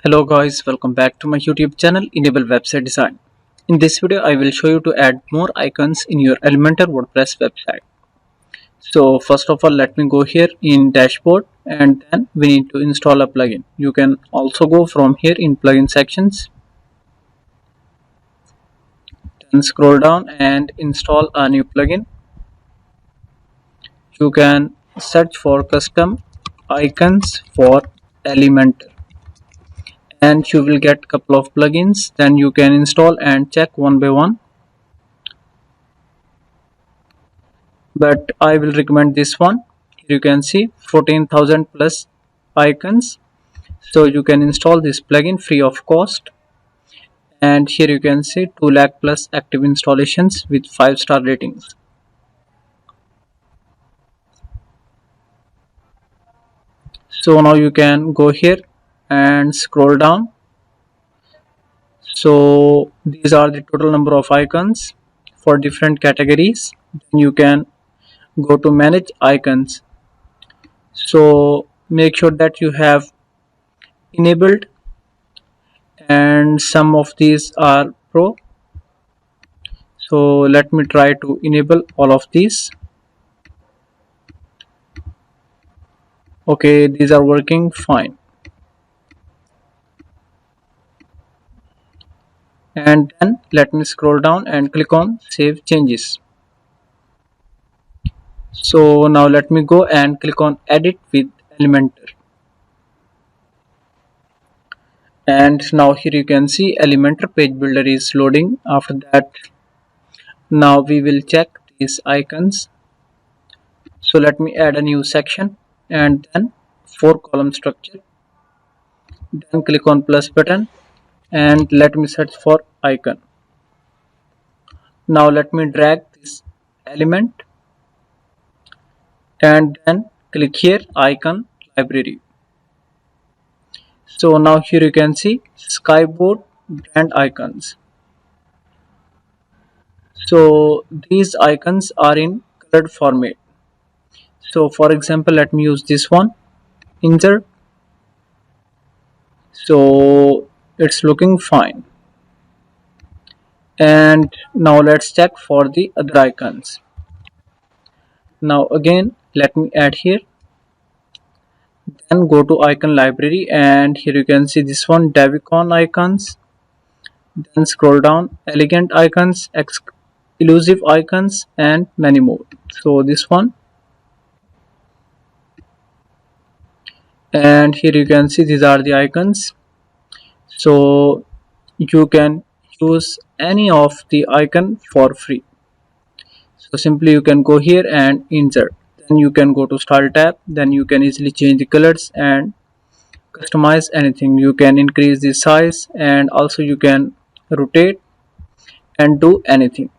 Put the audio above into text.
Hello guys, welcome back to my YouTube channel Enable Website Design. In this video I will show you to add more icons in your Elementor WordPress website. So first of all, let me go here in dashboard and then we need to install a plugin. You can also go from here in plugin sections, then scroll down and install a new plugin. You can search for custom icons for Elementor, and you will get couple of plugins. Then you can install and check one by one, but I will recommend this one. Here you can see 14,000 plus icons, so you can install this plugin free of cost. And here you can see 2 lakh plus active installations with 5-star ratings. So now you can go here and scroll down. So these are the total number of icons for different categories. Then you can go to manage icons. So make sure that you have enabled, and some of these are pro. So let me try to enable all of these. Okay, these are working fine. And then let me scroll down and click on save changes. So now let me go and click on edit with Elementor. And now here you can see Elementor page builder is loading. After that, now we will check these icons. So let me add a new section and then 4-column structure. Then click on plus button and let me search for icon. Now let me drag this element and then click here icon library. So now here you can see skyboard brand icons. So these icons are in colored format. So for example, let me use this one, insert. So it's looking fine. And now let's check for the other icons. Now again let me add here, then go to icon library, and here you can see this one, Davicon icons. Then scroll down, elegant icons, elusive icons, and many more. So this one, and here you can see these are the icons. So you can use any of the icon for free. So simply you can go here and insert, then you can go to style tab, then you can easily change the colors and customize anything. You can increase the size and also you can rotate and do anything.